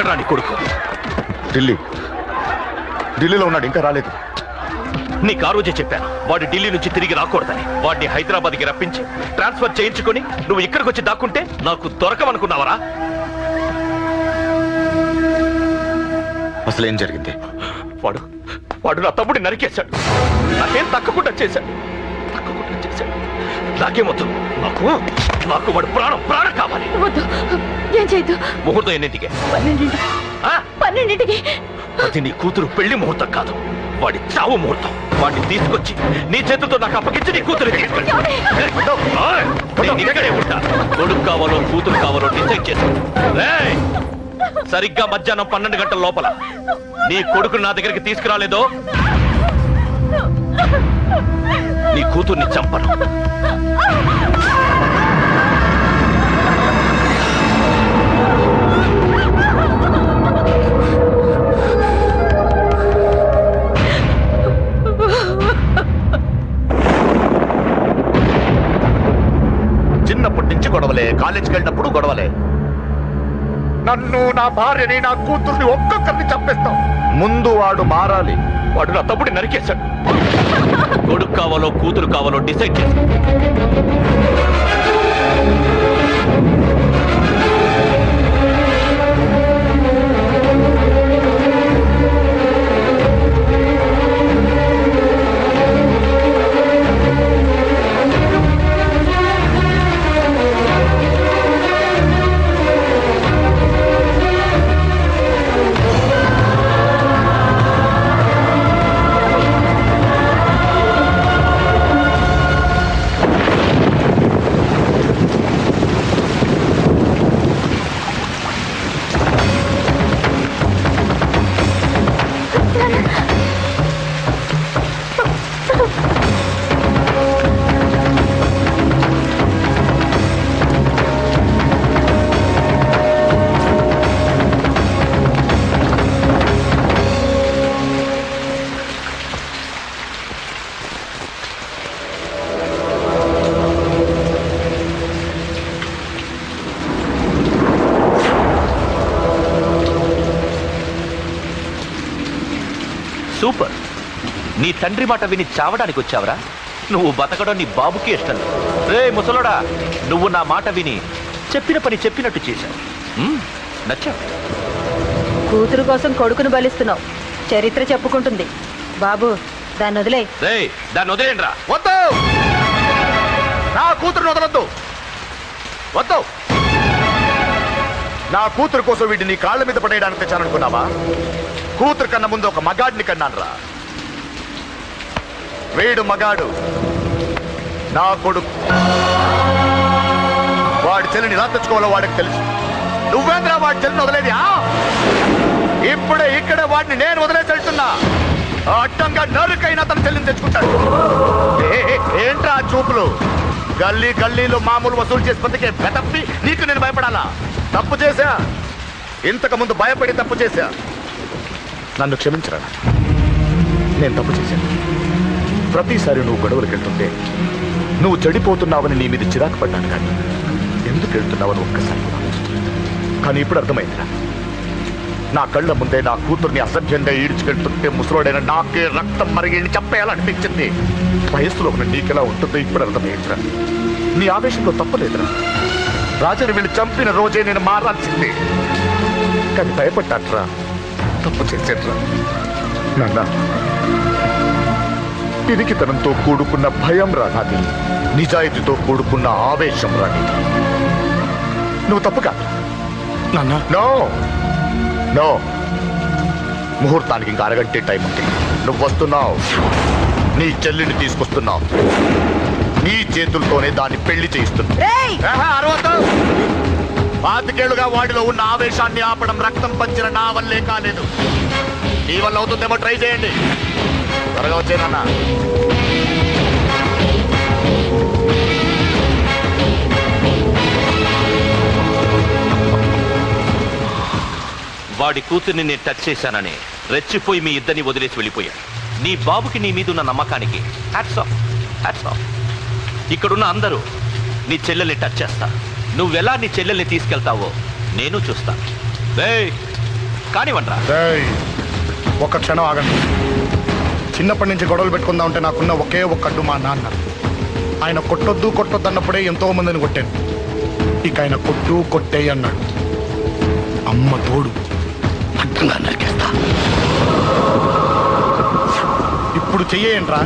ఎక్కడ నీ కొడుకు? ఢిల్లీలో ఉన్నాడు, ఇంకా రాలేదు. నీకు ఆ రోజే చెప్పాను వాడు ఢిల్లీ నుంచి తిరిగి రాకూడదని. వాడిని హైదరాబాద్కి రప్పించి ట్రాన్స్ఫర్ చేయించుకొని నువ్వు ఇక్కడికి వచ్చి దాక్కుంటే నాకు దొరకమనుకున్నావరా? అసలు ఏం జరిగింది? వాడు నా తమ్ముడిని నరికేశాడు. నాకేం తక్కకుండా చేశాడు. నాకేమొద్దు. నాకు వాడు ప్రాణం కావాలి. ఏం చేయొద్దు. ముహూర్తం ఎన్నింటికి? 12ంటికి. అది నీ కూతురు పెళ్లి ముహూర్తం కాదు, వాడి చావు ముహూర్తం. వాడిని తీసుకొచ్చి నీ చేతులతో నాకు అప్పగించి నీ కూతురు తీసుకెళ్ళి ఇక్కడే ఉంటా. కొడుకు కావాలో కూతురు కావాలో డిసైడ్ చేసుకో. సరిగ్గా మధ్యాహ్నం 12 గంటల లోపల నీ కొడుకుని నా దగ్గరికి తీసుకురాలేదో నీ కూతుర్ని చంపను. చిన్నప్పటి నుంచి గొడవలే, కాలేజీకి వెళ్ళినప్పుడు గొడవలే. నన్ను, నా భార్యని, నా కూతుర్ని ఒక్కొక్కరిని చంపేస్తాం. ముందు వాడు మారాలి. వాడు నా తమ్ముడిని నరికేశాడు. కొడుకు కావాలో కూతురు కావాలో డిసైడ్ చేసి సూపర్. నీ తండ్రి మాట విని చావడానికి వచ్చావరా? నువ్వు బతకడం నీ బాబుకి ఇష్టం. రే ముసలోడా, నువ్వు నా మాట విని చెప్పిన పని చెప్పినట్టు చేశావు. నచ్చావు. కూతురు కోసం కొడుకును బలిస్తున్నావు. చరిత్ర చెప్పుకుంటుంది. బాబు, దాన్ని వదిలే. దాన్ని వదిలేండ్రా. వద్దు, నా కూతురుని వదలొద్దు. వద్దు. నా కూతురు కోసం వీటిని కాళ్ళ మీద పడేయడానికి తెచ్చాననుకున్నావా? కూతురు కన్నా ముందు ఒక మగాడిని కన్నానురా. వీడు మగాడు, నా కొడుకు. వాడి చెల్లిని ఎలా తెచ్చుకోవాలో వాడికి తెలుసు. నువ్వేంద్రా వాడి చెల్లిని వదిలేది? ఇప్పుడే ఇక్కడే వాడిని నేను వదిలేసి వెళ్తున్నా. అడ్డంగా నరుకైనా తన చెల్లిని తెచ్చుకుంటాడు. ఏంట్రా చూపులు? గల్లీ గల్లీలో మామూలు వసూలు చేసి బతికే బెతప్పి నీకు నేను భయపడాలా? తప్పు చేశా, ఇంతకు ముందు భయపడి తప్పు చేశా. నన్ను క్షమించరా. నేను తప్పు చేశాను. ప్రతిసారి నువ్వు గొడవలకు వెళ్తుంటే నువ్వు చెడిపోతున్నావని నీ మీద చిరాకు పడ్డాను. కానీ ఎందుకు వెళ్తున్నావని ఒక్కసారి కూడా ఆలోచించలేదు. కానీ ఇప్పుడు అర్థమైందిరా. నా కళ్ళ ముందే నా కూతుర్ని అసభ్యంగా ఈడ్చుకెళ్తుంటే ముసలోడైన నాకే రక్తం మరిగి చంపేయాలనిపించింది. వయస్సులో ఉన్న నీకెలా ఉంటుందో ఇప్పుడు అర్థమైందిరా. నీ ఆవేశంలో తప్పలేదురా. రాజాని వీళ్ళు చంపిన రోజే నేను మారాల్సిందే. కానీ భయపడ్డాట్రా, తప్పు చేసేట్రా. నాన్న, పిరికితనంతో కూడుకున్న భయం రా నాది. నిజాయితీతో కూడుకున్న ఆవేశం రా నీది. నువ్వు తప్పు కాదు నాన్న. నో నో, ముహూర్తానికి ఇంకా అరగంటే టైం ఉంది. నువ్వు వస్తున్నావు, నీ చెల్లిని తీసుకొస్తున్నావు. నీ చేతులతోనే దాన్ని పెళ్లి చేయిస్తున్నావు. 25 ఏళ్లుగా వాడిలో ఉన్న ఆవేశాన్ని ఆపడం రక్తం పంచిన నా వల్లే కాలేదు. నీ వల్ల అవుతుందేమో ట్రై చేయండి. త్వరగా వచ్చేనన్నా. వాడి కూతుర్ని నేను టచ్ చేశానని రెచ్చిపోయి మీ ఇద్దరిని వదిలేసి వెళ్ళిపోయాను. నీ బాబుకి నీ మీద ఉన్న నమ్మకానికి హ్యాట్స్ ఆఫ్, హ్యాట్స్ ఆఫ్. ఇక్కడున్న అందరూ నీ చెల్లెల్ని టచ్ చేస్తా. నువ్వెలా నీ చెల్లెల్ని తీసుకెళ్తావో నేను చూస్తాను. కానివ్వండ్రా. రేయ్, ఒక్క క్షణం ఆగండి. చిన్నప్పటి నుంచి గొడవలు పెట్టుకుందాం అంటే నాకున్న ఒకే ఒక్క అడ్డు మా నాన్న. ఆయన కొట్టొద్దు అన్నప్పుడే ఎంతో మందిని కొట్టాను. ఇక ఆయన కొట్టు కొట్టే అన్నాడు. అమ్మ తోడు అడ్డంగా నరికేస్తా. ఇప్పుడు చెయ్యేంట్రా?